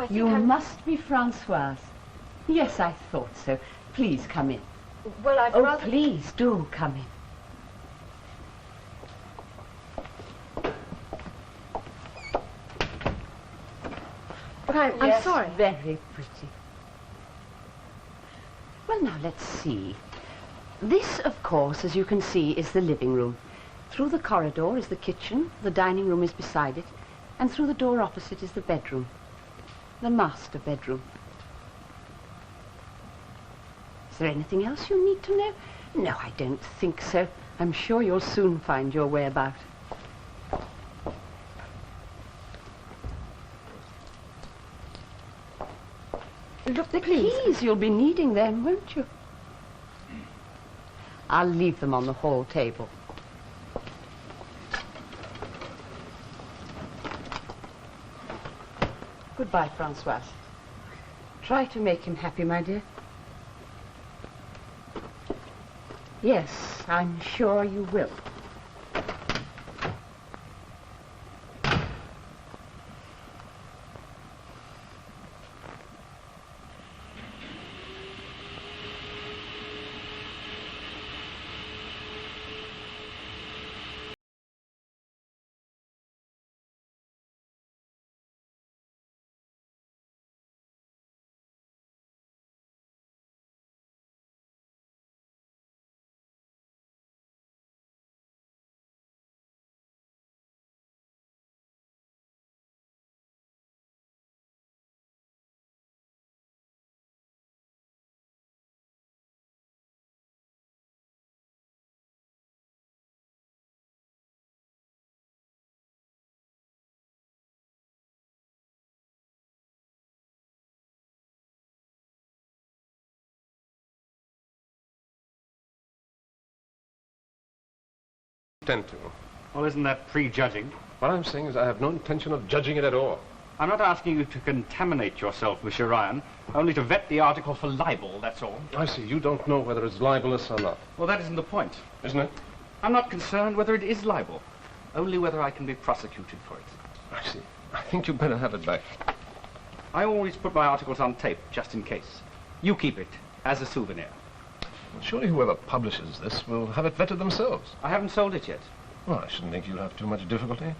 I think You must be Francois. Yes, I thought so. Please come in. Well, I'd rather... Please do come in. But I'm sorry. Very pretty. Well, now, let's see. This, of course, as you can see, is the living room. Through the corridor is the kitchen, the dining room is beside it, and through the door opposite is the bedroom. The master bedroom. Is there anything else you need to know? No, I don't think so. I'm sure you'll soon find your way about. Look, the keys, you'll be needing them, won't you? I'll leave them on the hall table. Goodbye, Francois. Try to make him happy, my dear. Yes, I'm sure you will. Intend to. Well, isn't that prejudging? What I'm saying is I have no intention of judging it at all. I'm not asking you to contaminate yourself, Monsieur Ryan, only to vet the article for libel, that's all. I see. You don't know whether it's libelous or not. Well, that isn't the point. Isn't it? I'm not concerned whether it is libel, only whether I can be prosecuted for it. I see. I think you'd better have it back. I always put my articles on tape, just in case. You keep it as a souvenir. Well, surely whoever publishes this will have it vetted themselves. I haven't sold it yet. Well, I shouldn't think you'll have too much difficulty.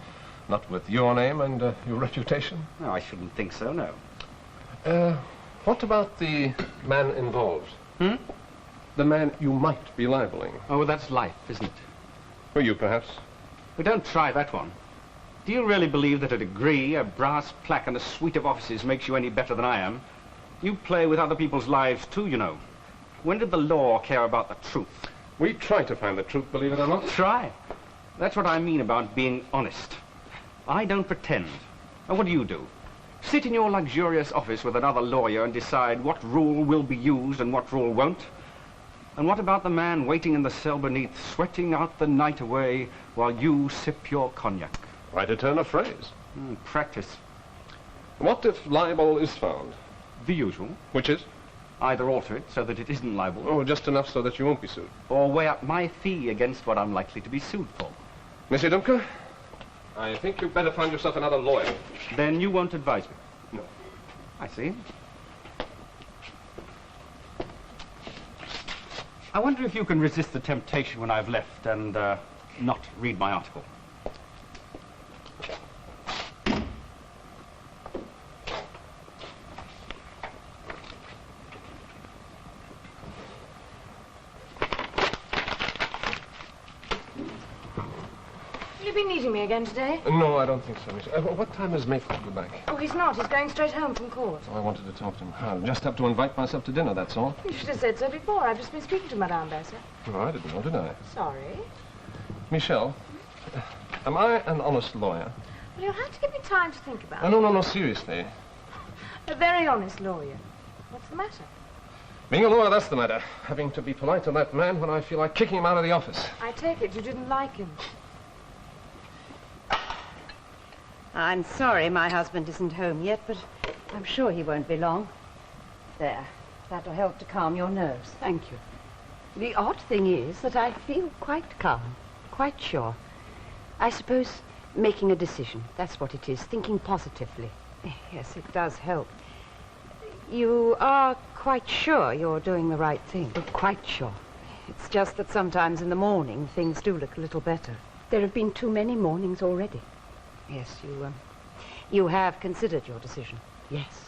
Not with your name and your reputation. No, I shouldn't think so, no. What about the man involved? Hmm? The man you might be libeling. Oh, well, that's life, isn't it? For you, perhaps. But don't try that one. Do you really believe that a degree, a brass plaque, and a suite of offices makes you any better than I am? You play with other people's lives, too, you know. When did the law care about the truth? We try to find the truth, believe it or not. Try. That's what I mean about being honest. I don't pretend. And what do? Sit in your luxurious office with another lawyer and decide what rule will be used and what rule won't? And what about the man waiting in the cell beneath, sweating out the night away while you sip your cognac? Quite a turn of phrase. Practice. What if libel is found? The usual. Which is? Either alter it so that it isn't libel. Oh, just enough so that you won't be sued. Or weigh up my fee against what I'm likely to be sued for. Monsieur Dumker, I think you'd better find yourself another lawyer. Then you won't advise me? No. I see. I wonder if you can resist the temptation when I've left and not read my article. Have you been needing me again today? No, I don't think so, Miss. What time is Mayfield back? Oh, he's not. He's going straight home from court. Oh, I wanted to talk to him. I'll just have to invite myself to dinner, that's all. You should have said so before. I've just been speaking to Madame Besser. No, I didn't know, did I? Sorry. Michelle, am I an honest lawyer? Well, you'll have to give me time to think about it. No, seriously. A very honest lawyer. What's the matter? Being a lawyer, that's the matter. Having to be polite to that man when I feel like kicking him out of the office. I take it you didn't like him. I'm sorry my husband isn't home yet, but I'm sure he won't be long. There. That'll help to calm your nerves. Thank you. The odd thing is that I feel quite calm, quite sure. I suppose making a decision, that's what it is, thinking positively. Yes, it does help. You are quite sure you're doing the right thing? Oh, quite sure. It's just that sometimes in the morning things do look a little better. There have been too many mornings already. Yes, you have considered your decision. Yes.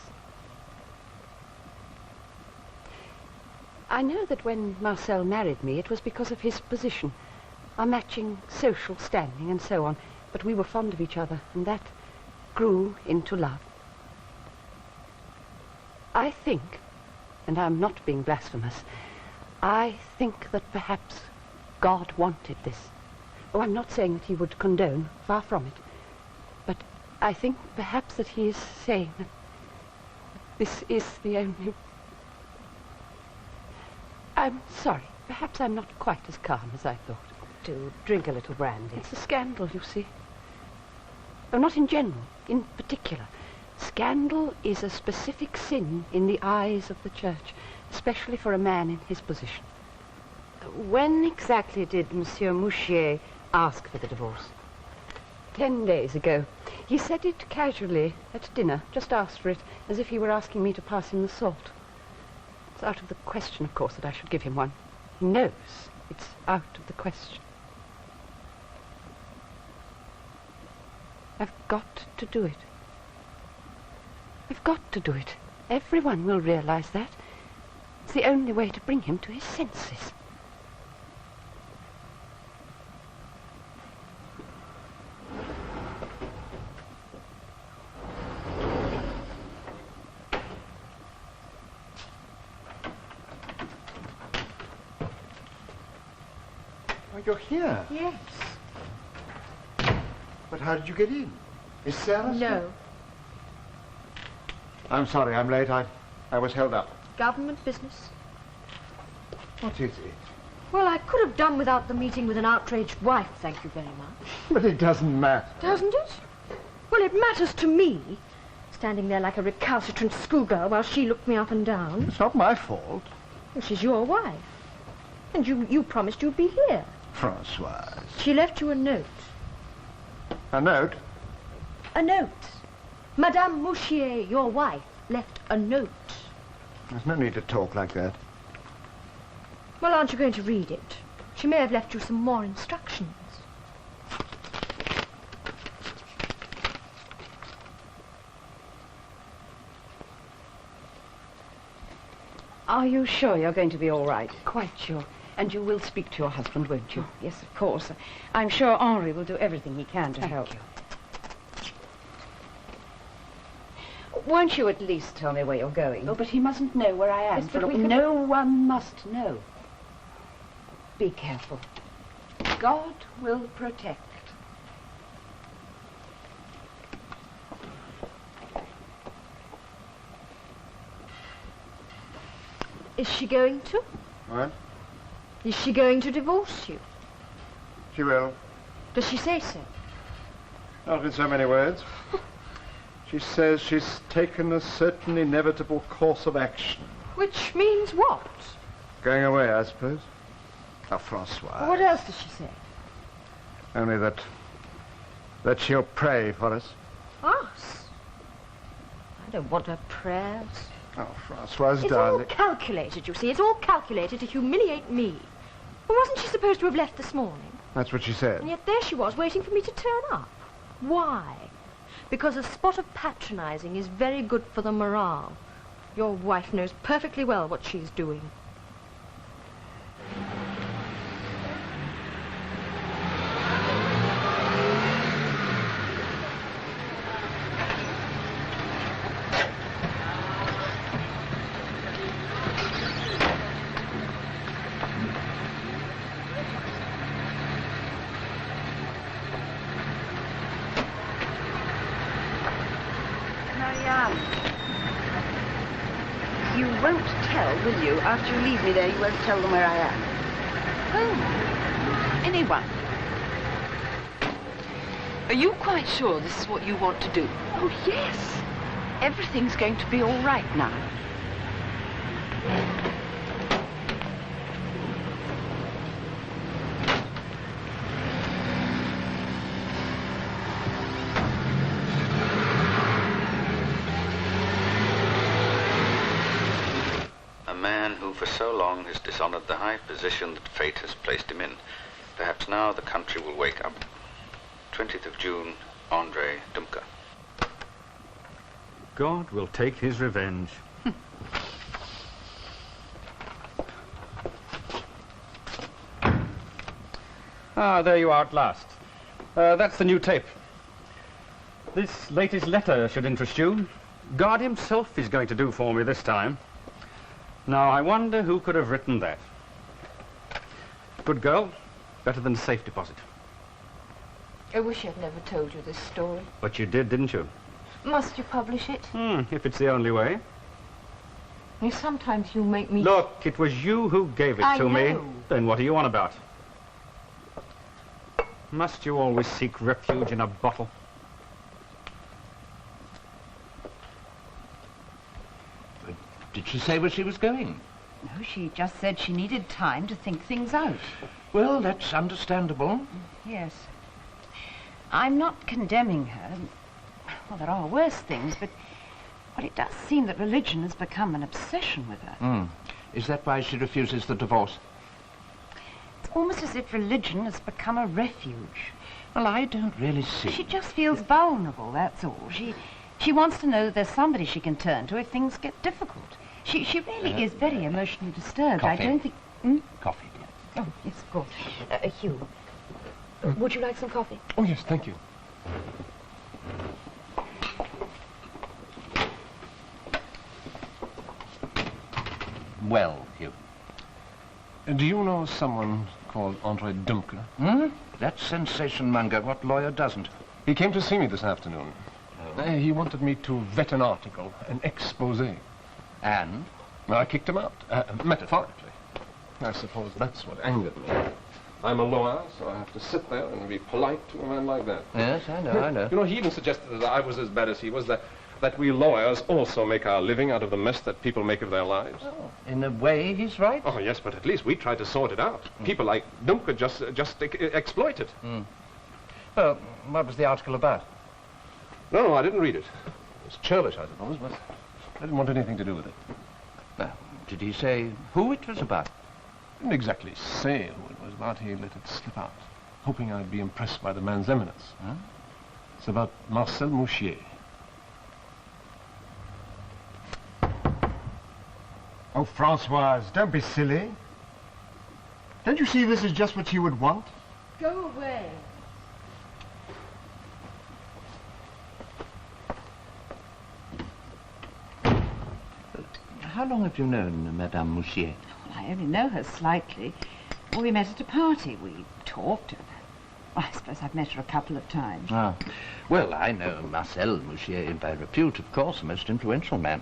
I know that when Marcel married me, it was because of his position, our matching social standing and so on. But we were fond of each other, and that grew into love. I think, and I'm not being blasphemous, I think that perhaps God wanted this. Oh, I'm not saying that he would condone, far from it. But I think perhaps that he is saying that this is the only... I'm sorry. Perhaps I'm not quite as calm as I thought. Do drink a little brandy. It's a scandal, you see. Oh, not in general, in particular. Scandal is a specific sin in the eyes of the church, especially for a man in his position. When exactly did Monsieur Mouchier ask for the divorce? 10 days ago. He said it casually at dinner, just asked for it, as if he were asking me to pass him the salt. It's out of the question, of course, that I should give him one. He knows it's out of the question. I've got to do it. I've got to do it. Everyone will realize that. It's the only way to bring him to his senses. Oh, you're here? Yes. But how did you get in? Is Sarah? No. I'm sorry, I'm late. I was held up. Government business. What is it? Well, I could have done without the meeting with an outraged wife, thank you very much. But it doesn't matter. Doesn't it? Well, it matters to me. Standing there like a recalcitrant schoolgirl while she looked me up and down. It's not my fault. Well, she's your wife. And you promised you'd be here. Francois. She left you a note. A note? A note. Madame Mouchier, your wife, left a note. There's no need to talk like that. Well, aren't you going to read it? She may have left you some more instructions. Are you sure you're going to be all right? Quite sure. And you will speak to your husband, won't you? Oh, yes, of course. I'm sure Henri will do everything he can to help you. Won't you at least tell me where you're going? Oh, but he mustn't know where I am. Yes, but we No one must know. Be careful. God will protect. Is she going to? What? Is she going to divorce you? She will. Does she say so? Not in so many words. She says she's taken a certain inevitable course of action. Which means what? Going away, I suppose. Oh, Francois. What else does she say? Only that she'll pray for us. Us? I don't want her prayers. Oh, Francois, It's all darling. calculated, you see. It's all calculated to humiliate me. Well, wasn't she supposed to have left this morning? That's what she said. And yet there she was, waiting for me to turn up. Why? Because a spot of patronizing is very good for the morale. Your wife knows perfectly well what she's doing. You won't tell, will you? After you leave me there, you won't tell them where I am. Oh, anyone. Are you quite sure this is what you want to do? Oh, yes. Everything's going to be all right now. who for so long has dishonored the high position that fate has placed him in. Perhaps now the country will wake up. 20th of June, Andre Dumker. God will take his revenge. Ah, there you are at last. That's the new tape. This latest letter should interest you. God himself is going to do for me this time. Now, I wonder who could have written that. Good girl. Better than a safe deposit. I wish I'd never told you this story. But you did, didn't you? Must you publish it? If it's the only way. Sometimes you make me... Look, it was you who gave it to me. Then what are you on about? Must you always seek refuge in a bottle? Did she say where she was going? No, she just said she needed time to think things out. Well, that's understandable. Yes. I'm not condemning her. Well, there are worse things, but it does seem that religion has become an obsession with her. Is that why she refuses the divorce? It's almost as if religion has become a refuge. Well, I don't really see. She just feels vulnerable, that's all. She wants to know that there's somebody she can turn to if things get difficult. She really is very emotionally disturbed. Coffee. I don't think... Coffee, dear. Oh, yes, of course. Hugh, would you like some coffee? Oh, yes, thank you. Well, Hugh. Do you know someone called Andre Dumker? That sensation monger. What lawyer doesn't? He came to see me this afternoon. He wanted me to vet an article, an exposé. And? Well, I kicked him out, metaphorically. I suppose that's what angered me. I'm a lawyer, so I have to sit there and be polite to a man like that. Yes, I know. You know, he even suggested that I was as bad as he was, that we lawyers also make our living out of the mess that people make of their lives. Oh, in a way, he's right. Oh, yes, but at least we try to sort it out. People like Dumker just exploit it. Well, what was the article about? No, I didn't read it. It was churlish, I suppose, but I didn't want anything to do with it. Did he say who it was about? Didn't exactly say who it was about. He let it slip out, hoping I'd be impressed by the man's eminence. It's about Marcel Mouchier. Oh, Francois, don't be silly. Don't you see this is just what you would want? Go away. How long have you known Madame Mouchier? Well, I only know her slightly. Well, we met at a party. We talked. I suppose I've met her a couple of times. Well, I know Marcel Mouchier by repute, of course, a most influential man.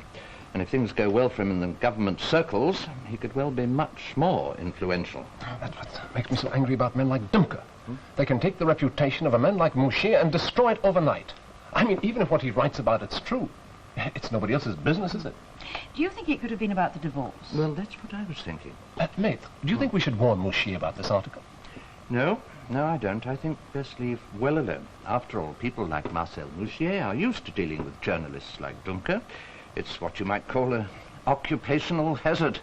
And if things go well for him in the government circles, he could well be much more influential. That's what makes me so angry about men like Dumker. They can take the reputation of a man like Mouchier and destroy it overnight. I mean, even if what he writes about it's true, it's nobody else's business, is it? Do you think it could have been about the divorce? Well, that's what I was thinking. Mate, do you think we should warn Mouchier about this article? No, I don't. I think best leave well alone. After all, people like Marcel Mouchier are used to dealing with journalists like Dumker. It's what you might call an occupational hazard.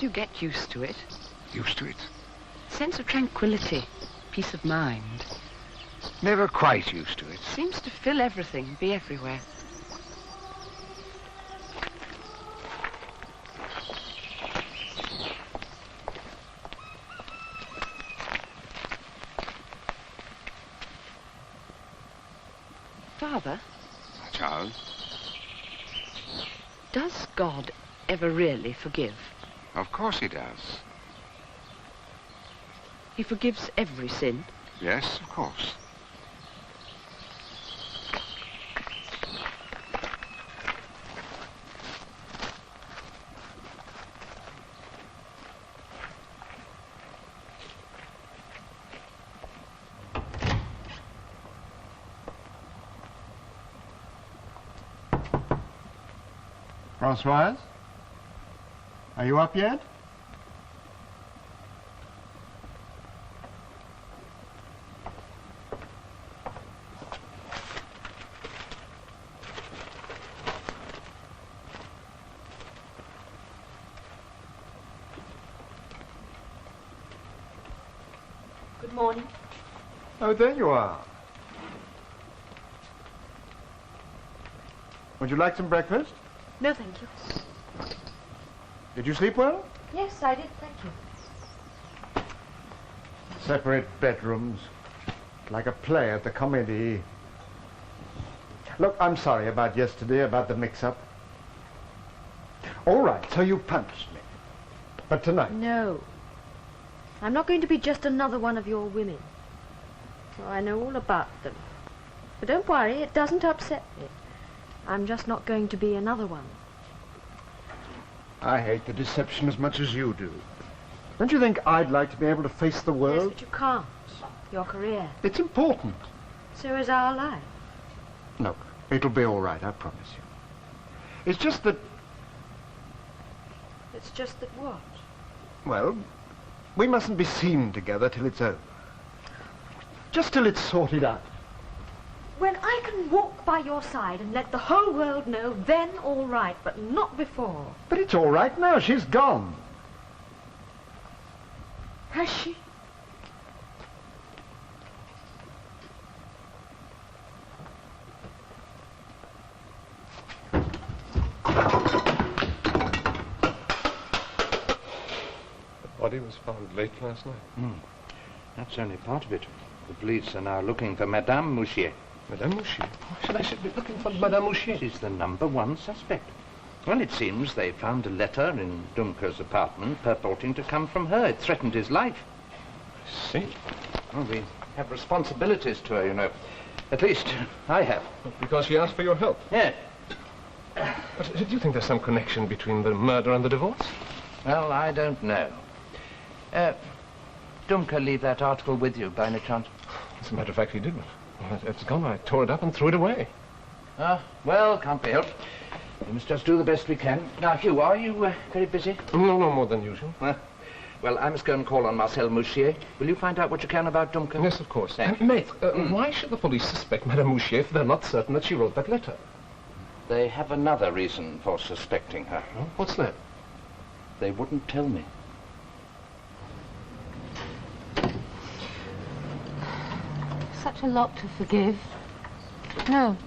You get used to it. Used to it? Sense of tranquility, peace of mind. Never quite used to it. Seems to fill everything, be everywhere. Father, Child? does God ever really forgive? Of course he does. He forgives every sin. Yes, of course. Francois? Are you up yet? Good morning. Oh, there you are. Would you like some breakfast? No, thank you. Did you sleep well? Yes, I did, thank you. Separate bedrooms, like a play at the Comédie. Look, I'm sorry about yesterday, about the mix-up. All right, so you punished me. But tonight... No. I'm not going to be just another one of your women. Oh, I know all about them. But don't worry, it doesn't upset me. I'm just not going to be another one. I hate the deception as much as you do. Don't you think I'd like to be able to face the Yes, world? but you can't. Your career. It's important. So is our life. Look, it'll be all right, I promise you. It's just that... It's just that what? Well, we mustn't be seen together till it's over. Just till it's sorted out. When I can walk by your side and let the whole world know, then all right, but not before. But it's all right now, she's gone. Has she? The body was found late last night. That's only part of it. The police are now looking for Madame Mouchier. Madame Mouchier? Why should I be looking for Madame Mouchier? She's the #1 suspect. Well, it seems they found a letter in Dumker's apartment purporting to come from her. It threatened his life. I see. Well, we have responsibilities to her, you know. At least, I have. Because she asked for your help. Yeah. But do you think there's some connection between the murder and the divorce? Well, I don't know. Dumker leave that article with you, by any chance? As a matter of fact, he didn't. Well, it's gone. I tore it up and threw it away. Well, can't be helped. We must just do the best we can. Now, Hugh, are you very busy? No, more than usual. Well, I must go and call on Marcel Mouchier. Will you find out what you can about Dumker? Yes, of course. Thank you. Mate, why should the police suspect Madame Mouchier if they're not certain that she wrote that letter? They have another reason for suspecting her. Oh, what's that? They wouldn't tell me. Such a lot to forgive. No.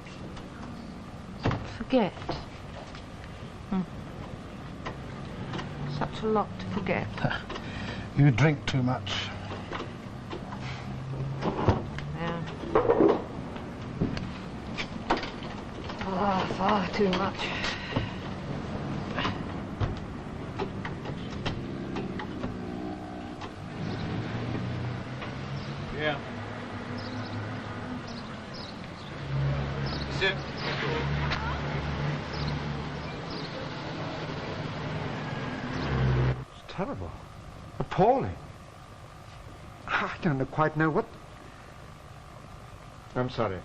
Forget. Such a lot to forget. You drink too much. Yeah. Far too much. Yeah. Sit. It's terrible. Appalling. I don't quite know what... I'm sorry.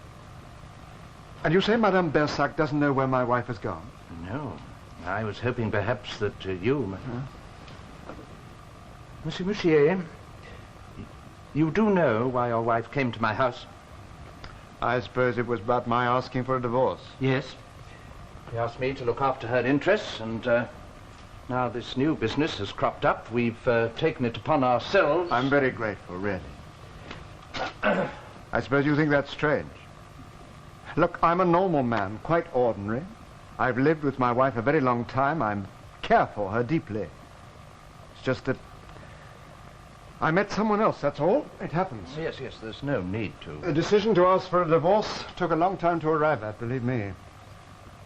And you say Madame Bersac doesn't know where my wife has gone? No. I was hoping perhaps that you... Monsieur Mouchier, you do know why your wife came to my house? I suppose it was about my asking for a divorce. Yes. She asked me to look after her interests, and now this new business has cropped up. We've taken it upon ourselves. I'm very grateful, really. I suppose you think that's strange. Look, I'm a normal man, quite ordinary. I've lived with my wife a very long time. I care for her deeply. It's just that... I met someone else, that's all. It happens. Yes, there's no need to. The decision to ask for a divorce took a long time to arrive at, believe me.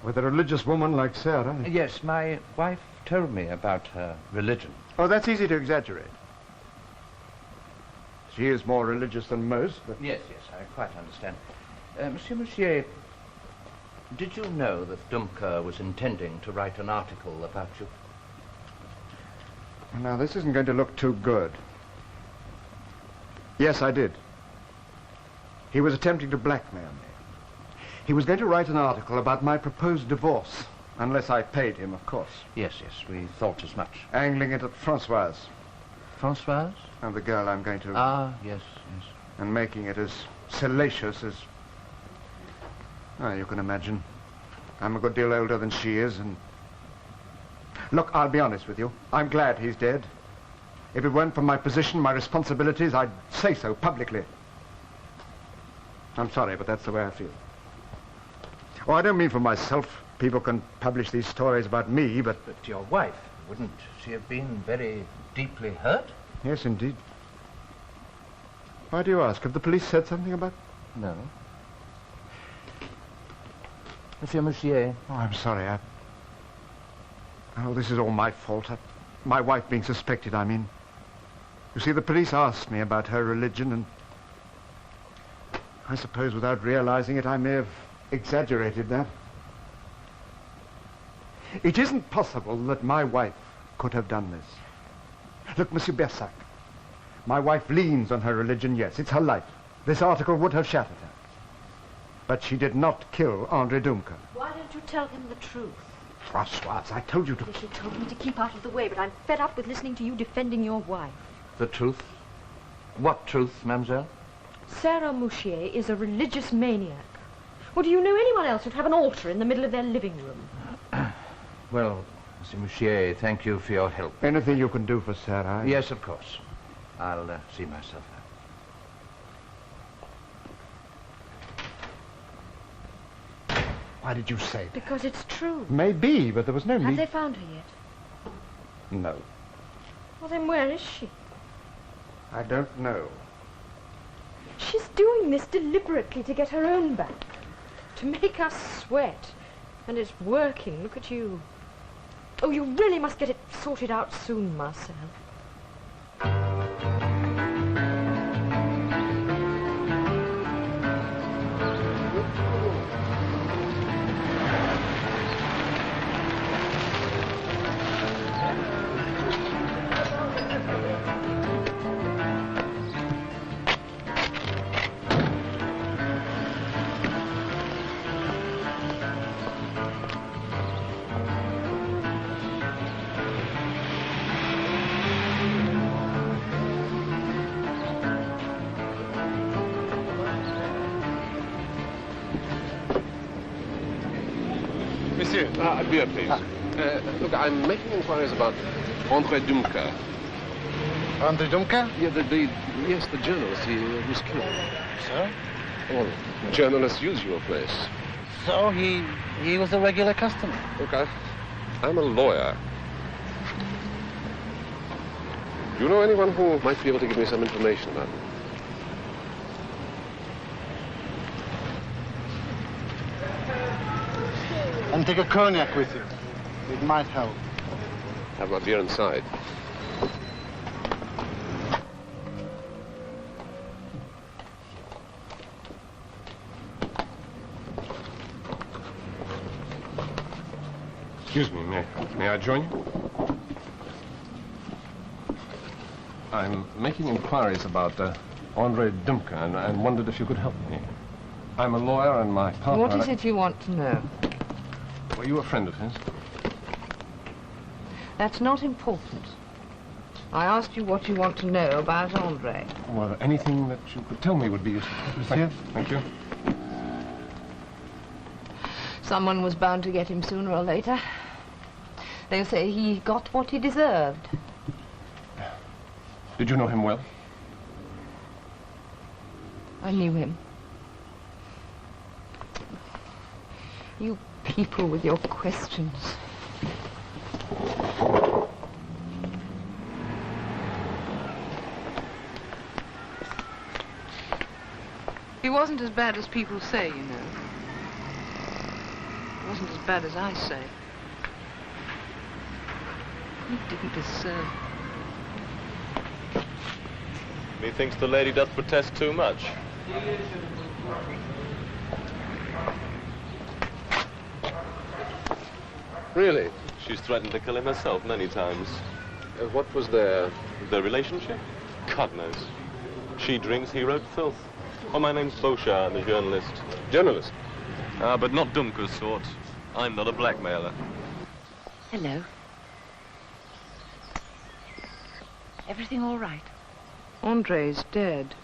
With a religious woman like Sarah. Yes, my wife told me about her religion. Oh, that's easy to exaggerate. She is more religious than most, but... Yes, I quite understand. Monsieur Mouchier, did you know that Dumker was intending to write an article about you? Now, this isn't going to look too good. Yes, I did. He was attempting to blackmail me. He was going to write an article about my proposed divorce, unless I paid him, of course. Yes, we thought as much. Angling it at Francois. Francois? And the girl I'm going to... Ah, yes. And making it as salacious as... Oh, you can imagine. I'm a good deal older than she is, and... Look, I'll be honest with you. I'm glad he's dead. If it weren't for my position, my responsibilities, I'd say so publicly. I'm sorry, but that's the way I feel. Oh, I don't mean for myself. People can publish these stories about me, but... But your wife, wouldn't she have been very deeply hurt? Yes, indeed. Why do you ask? Have the police said something about it? No. Monsieur Mouchier. Oh, I'm sorry. Oh, this is all my fault. My wife being suspected, I mean. You see, the police asked me about her religion, and I suppose without realizing it, I may have exaggerated that. It isn't possible that my wife could have done this. Look, Monsieur Bersac, my wife leans on her religion, yes, it's her life. This article would have shattered her. But she did not kill Andre Dumker. Why don't you tell him the truth? Francois, I told you to... You told me to keep out of the way, but I'm fed up with listening to you defending your wife. The truth? What truth, mademoiselle? Sarah Mouchier is a religious maniac. Or do you know anyone else who'd have an altar in the middle of their living room? Well, Monsieur Mouchier, thank you for your help. Anything you can do for Sarah? Yes, of course. I'll see myself out. Why did you say that? Because it's true. Maybe, but there was no need... Have they found her yet? No. Well, then where is she? I don't know. She's doing this deliberately to get her own back. To make us sweat. And it's working. Look at you. Oh, you really must get it sorted out soon, Marcel. Beer, please. Look, I'm making inquiries about Andre Dumker. Andre Dumker? Yeah, yes, the journalist. He was killed. So? Well, journalists use your place. So he was a regular customer? Look, I'm a lawyer. Do you know anyone who might be able to give me some information about him? And take a cognac with you. It might help. Have my beer inside. Excuse me, may I join you? I'm making inquiries about Andre Dumker and wondered if you could help me. I'm a lawyer and my partner... What is it you want to know? Were you a friend of his? That's not important. I asked you what you want to know about Andre. Well, anything that you could tell me would be useful. Thank you. Someone was bound to get him sooner or later. They say he got what he deserved. Did you know him well? I knew him. You people with your questions. wasn't as bad as people say, you know. It wasn't as bad as I say. He didn't deserve it. Methinks the lady doth protest too much. Really? She's threatened to kill him herself many times. What was their... Their relationship? God knows. She drinks, he wrote filth. Oh, my name's Beauchard, I'm a journalist. Journalist? But not Dumker's sort. I'm not a blackmailer. Hello. Everything all right? Andre's dead.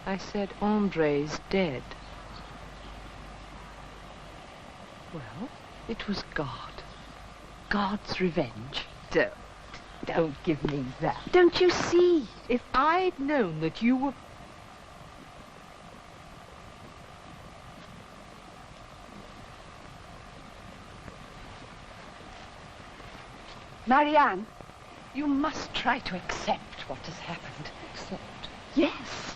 I said Andre's dead. Well, it was God. God's revenge. Don't give me that. Don't you see? If I'd known that you were... Marianne, you must try to accept what has happened. Accept? Yes.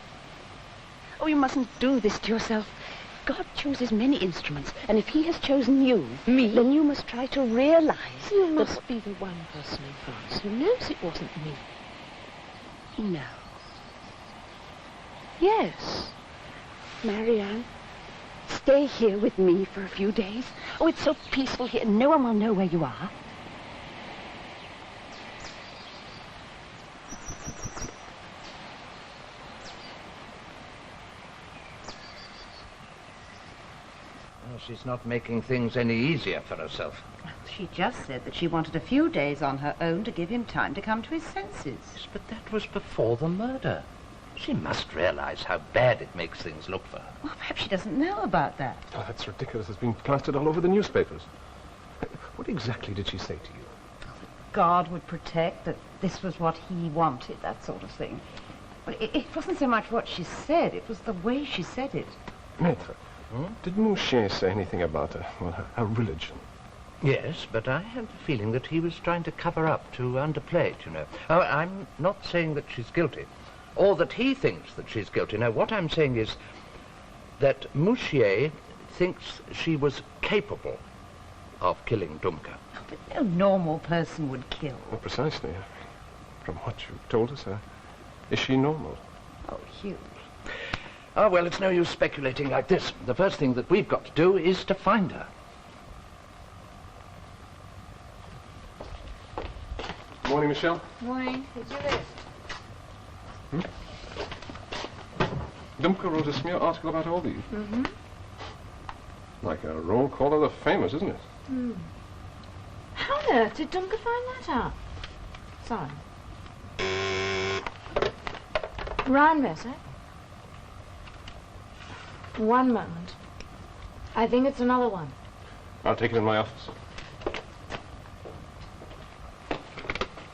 Oh, you mustn't do this to yourself. God chooses many instruments, and if he has chosen you, Me? then you must try to realize You that... must be the one person in France who knows it wasn't me. No. Yes. Marianne, stay here with me for a few days. Oh, it's so peaceful here. No one will know where you are. She's not making things any easier for herself. She just said that she wanted a few days on her own to give him time to come to his senses. Yes, but that was before the murder. She must realize how bad it makes things look for her. Well, perhaps she doesn't know about that. Oh, that's ridiculous. It's been plastered all over the newspapers. What exactly did she say to you? God would protect, that this was what he wanted, that sort of thing. But it wasn't so much what she said, it was the way she said it. Maître, did Mouchier say anything about her religion? Yes, but I have the feeling that he was trying to cover up, to underplay it, you know. Oh, I'm not saying that she's guilty, or that he thinks that she's guilty. No, what I'm saying is that Mouchier thinks she was capable of killing Dumker. But no normal person would kill. Well, precisely. From what you've told us, is she normal? Oh, Hugh. Oh, well, it's no use speculating like this. The first thing that we've got to do is to find her. Morning, Michelle. Morning. Did you list? Dumker wrote a smear article about all these. Mm-hmm. Like a roll call of the famous, isn't it? Mm. How on earth did Dumker find that out? Sorry. Ryan Messer? One moment. I think it's another one. I'll take it in my office.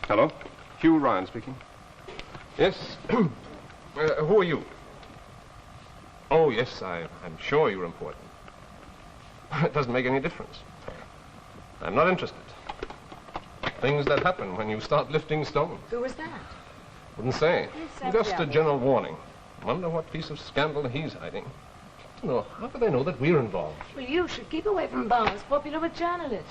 Hello? Hugh Ryan speaking. Yes? Who are you? Oh, yes, I'm sure you're important. It doesn't make any difference. I'm not interested. Things that happen when you start lifting stones. Who was that? Wouldn't say. said Just the a general warning. Wonder what piece of scandal he's hiding. No, how do they know that we're involved? Well, you should keep away from bars popular with journalists.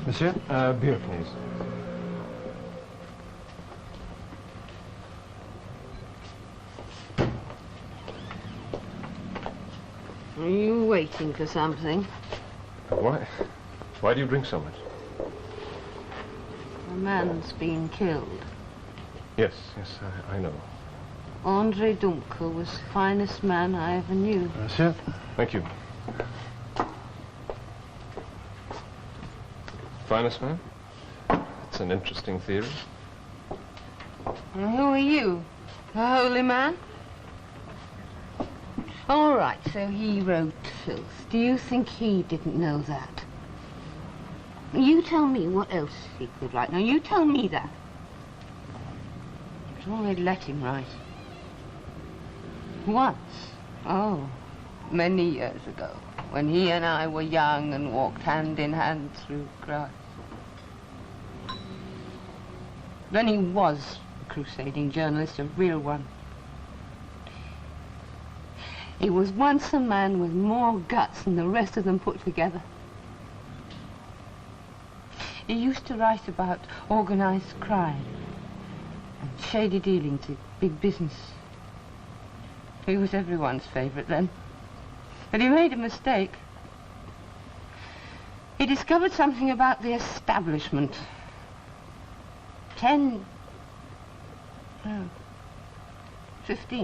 Monsieur, beer, please. Are you waiting for something? Why? Why do you drink so much? A man's been killed. Yes, I know. Andre Dumker was the finest man I ever knew. Monsieur? Thank you. Finest man? That's an interesting theory. And who are you? A holy man? All right, so he wrote filth. Do you think he didn't know that? You tell me what else he could write. Now, you tell me that. But all they'd let him write. Once. Oh, many years ago. when he and I were young and walked hand in hand through grass. Then he was a crusading journalist, a real one. He was once a man with more guts than the rest of them put together. He used to write about organized crime and shady dealings with big business. He was everyone's favorite then. But he made a mistake. He discovered something about the establishment. 15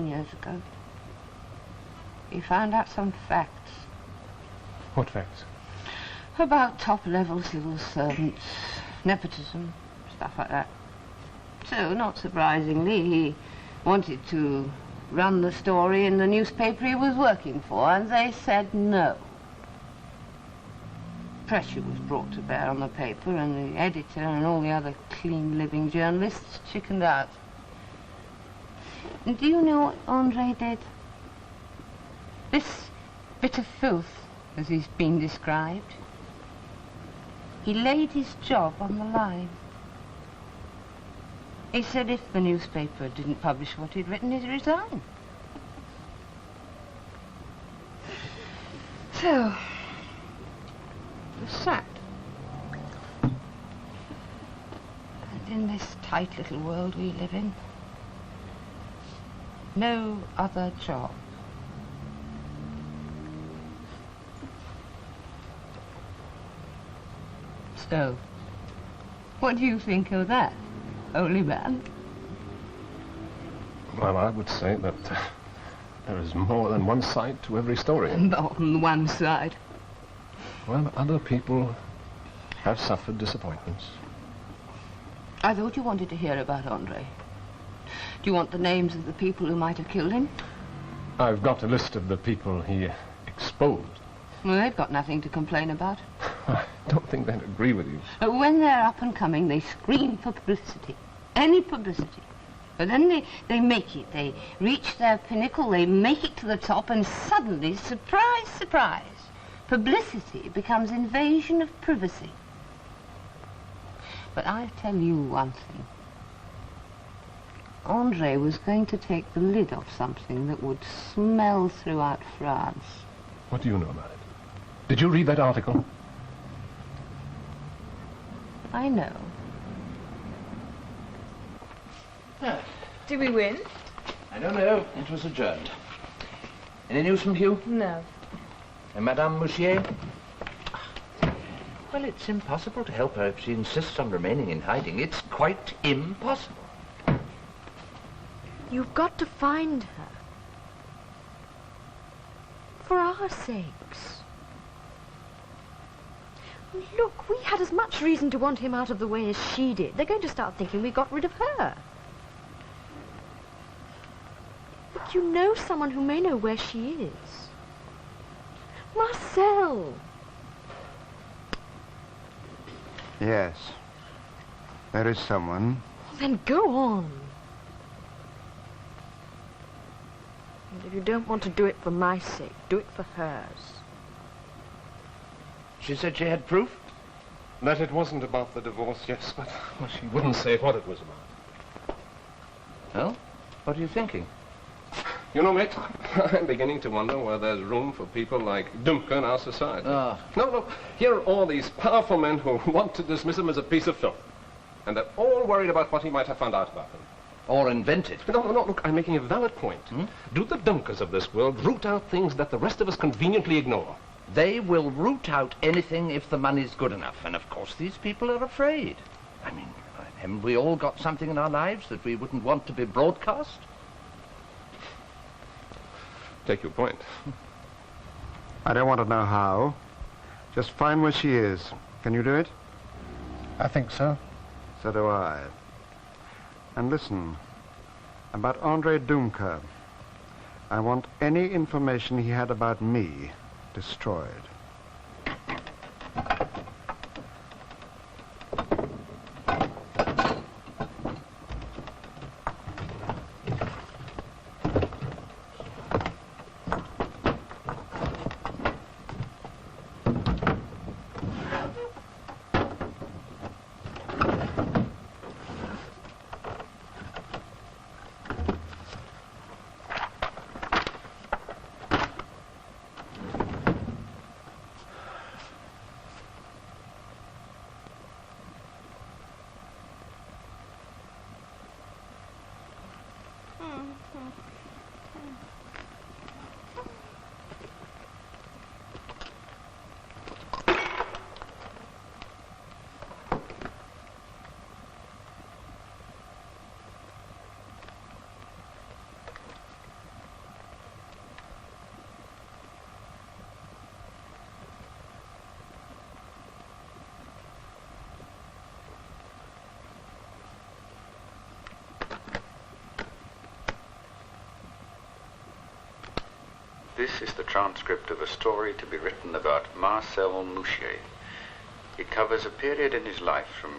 years ago. He found out some facts. What facts? About top-level civil servants, nepotism, stuff like that. So, not surprisingly, he wanted to run the story in the newspaper he was working for, and they said no. Pressure was brought to bear on the paper, and the editor and all the other clean-living journalists chickened out. And do you know what Andre did? This bit of filth, as he's been described, he laid his job on the line. He said if the newspaper didn't publish what he'd written, he'd resign. So, he was sacked. And in this tight little world we live in, no other job. So, what do you think of that, holy man? Well, I would say that there is more than one side to every story. More than one side. Well, other people have suffered disappointments. I thought you wanted to hear about Andre. Do you want the names of the people who might have killed him? I've got a list of the people he exposed. Well, they've got nothing to complain about. I don't think they'd agree with you. When they're up and coming, they scream for publicity. Any publicity. But then they make it. They reach their pinnacle, they make it to the top, and suddenly, surprise, surprise, publicity becomes invasion of privacy. But I'll tell you one thing. Andre was going to take the lid off something that would smell throughout France. What do you know about it? Did you read that article? I know. Did we win? I don't know. It was adjourned. Any news from Hugh? No. And Madame Mouchier? Well, it's impossible to help her if she insists on remaining in hiding. It's quite impossible. You've got to find her. For our sakes. Look, we had as much reason to want him out of the way as she did. They're going to start thinking we got rid of her. Look, you know someone who may know where she is. Marcel. Yes. There is someone. Then go on. And if you don't want to do it for my sake, do it for hers. She said she had proof? That it wasn't about the divorce, yes, but well, she wouldn't say what it was about. Well, what are you thinking? You know, mate, I'm beginning to wonder where there's room for people like Dumker in our society. Ah. No, here are all these powerful men who want to dismiss him as a piece of filth. And they're all worried about what he might have found out about them. Or invented. No, look, I'm making a valid point. Do the Dumkers of this world root out things that the rest of us conveniently ignore? They will root out anything if the money's good enough. And, of course, these people are afraid. I mean, haven't we all got something in our lives that we wouldn't want to be broadcast? Take your point. I don't want to know how. Just find where she is. Can you do it? I think so. So do I. And listen, about Andre Dumker, I want any information he had about me destroyed. This is the transcript of a story to be written about Marcel Mouchier. It covers a period in his life from...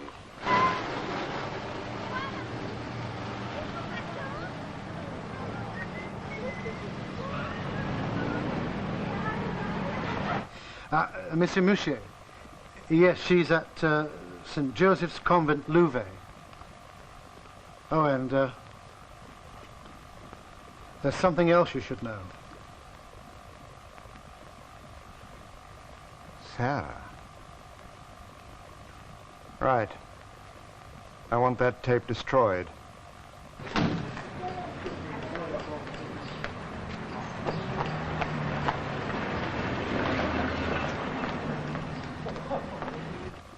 Monsieur Mouchier. Yes, she's at St. Joseph's Convent, Louvain. Oh, and there's something else you should know. Sarah. Right. I want that tape destroyed.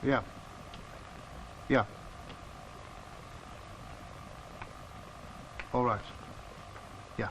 Yeah. Yeah. All right. Yeah.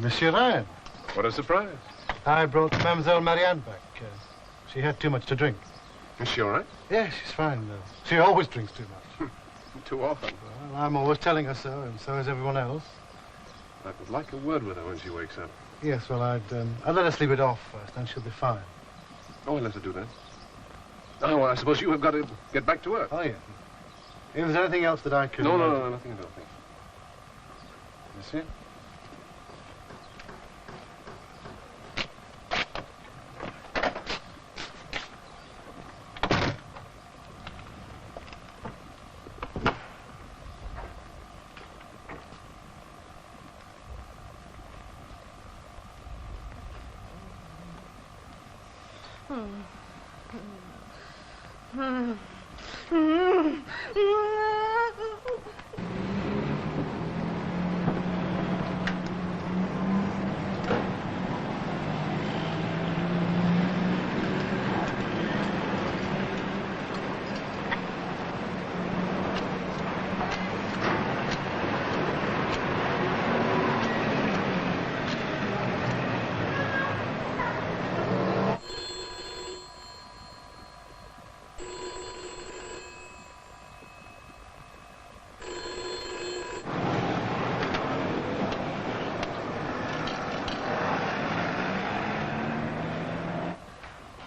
Monsieur Ryan. What a surprise. I brought Mademoiselle Marianne back. She had too much to drink. Is she all right? Yeah, she's fine. She always drinks too much. Too often. Well, I'm always telling her so, and so is everyone else. I would like a word with her when she wakes up. Yes, well, I'd let her sleep it off first, then she'll be fine. Oh, I'll let her do that. Oh, well, I suppose you have got to get back to work. Oh, yeah. If there's anything else that I could... No, nothing at all. Monsieur?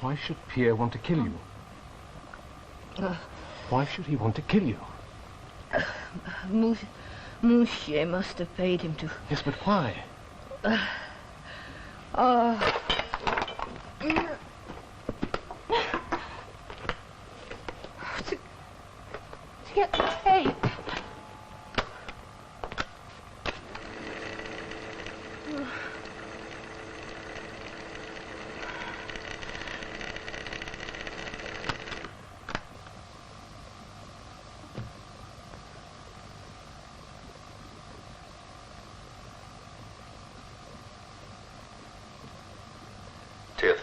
Why should Pierre want to kill you? Why should he want to kill you? Mouchier must have paid him to... Yes, but why? To get the tape.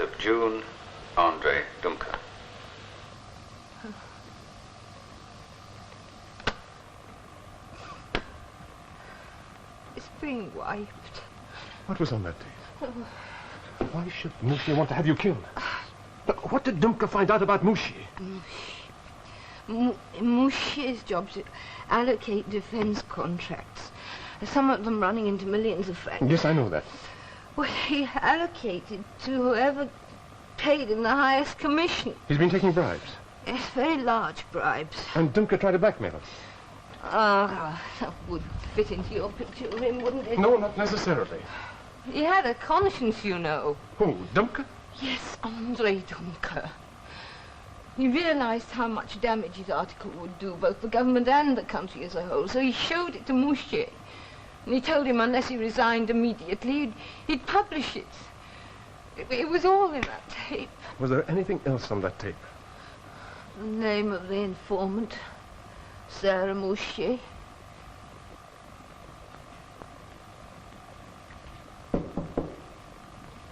of June, Andre Dumker. It's being wiped. What was on that tape? Why should Mouchier want to have you killed? Look, what did Dumker find out about Mouchier? Mouchier's job to allocate defense contracts. Some of them running into millions of francs. Yes, I know that. Well, he allocated to whoever paid him the highest commission. He's been taking bribes. Yes, very large bribes. And Dumker tried to blackmail him. Ah, that would fit into your picture of him, wouldn't it? No, not necessarily. He had a conscience, you know. Who, Dumker? Yes, Andre Dumker. He realized how much damage his article would do, both the government and the country as a whole, so he showed it to Mouchier. And he told him unless he resigned immediately, he'd publish it. It was all in that tape. Was there anything else on that tape? The name of the informant, Sarah Mouchier.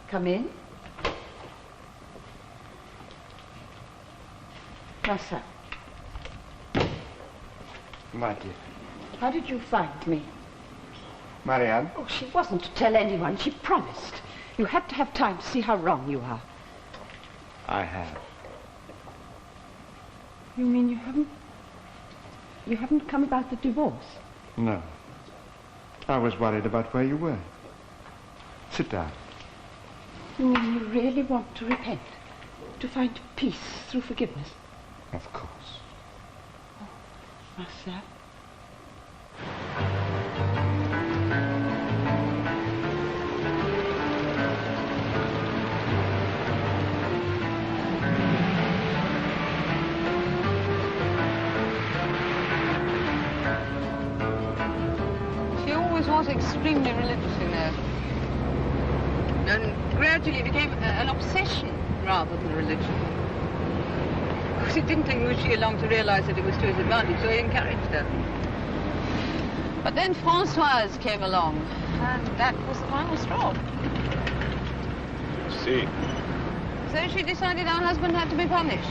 Come in. Marcel. My dear. How did you find me? Marianne? Oh, she wasn't to tell anyone. She promised. You had to have time to see how wrong you are. I have. You mean you haven't come about the divorce? No. I was worried about where you were. Sit down. You mean you really want to repent? To find peace through forgiveness? Of course. Oh, Marcel? She always was extremely religious, you know. And gradually became an obsession rather than a religion. Because it didn't take Mouchier long to realize that it was to his advantage, so he encouraged her. But then Francois came along, and that was the final straw. See. So she decided her husband had to be punished.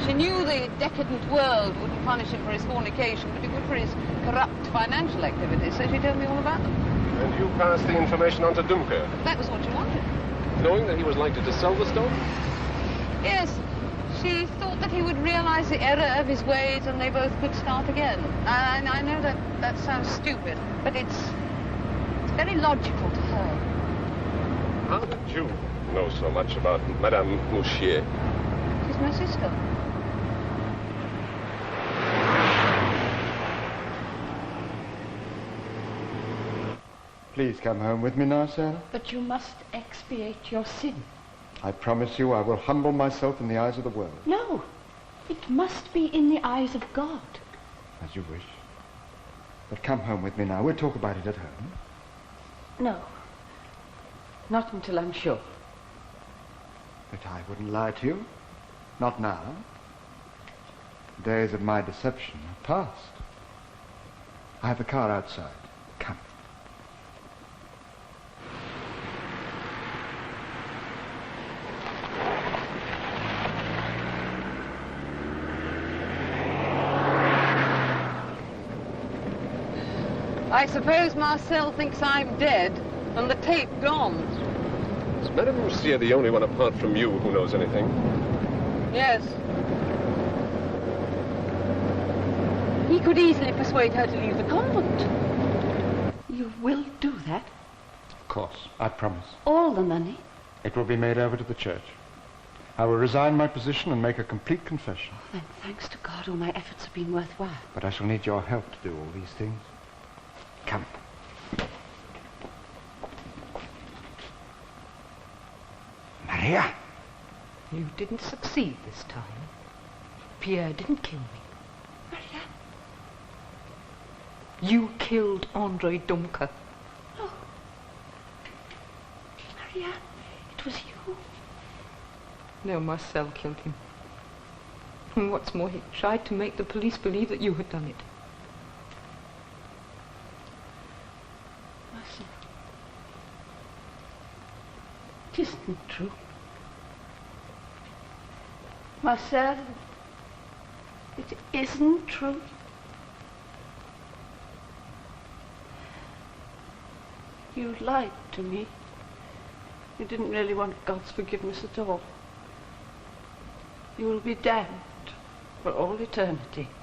She knew the decadent world wouldn't punish him for his fornication, but it would for his corrupt financial activities, so she told me all about them. And you passed the information on to Dumker, That was what she wanted. knowing that he was likely to sell the stone? Yes, she thought that he would realize the error of his ways and they both could start again. And I know that sounds stupid, but it's very logical to her. How did you know so much about Madame Mouchier? She's my sister. Please come home with me now, Sarah. But you must expiate your sin. I promise you I will humble myself in the eyes of the world. No, it must be in the eyes of God. As you wish. But come home with me now. We'll talk about it at home. No, not until I'm sure. But I wouldn't lie to you. Not now. The days of my deception are past. I have the car outside. Come. I suppose Marcel thinks I'm dead and the tape gone. Is Madame Mouchier the only one apart from you who knows anything? Yes. He could easily persuade her to leave the convent. You will do that? Of course. I promise. All the money? It will be made over to the church. I will resign my position and make a complete confession. Oh, then thanks to God all my efforts have been worthwhile. But I shall need your help to do all these things. Come. Maria! You didn't succeed this time. Pierre didn't kill me. Maria? You killed Andre Dumker. No. Maria, it was you. No, Marcel killed him. And what's more, he tried to make the police believe that you had done it. Marcel. It isn't true. Marcel, it isn't true. You lied to me. You didn't really want God's forgiveness at all. You will be damned. for all eternity.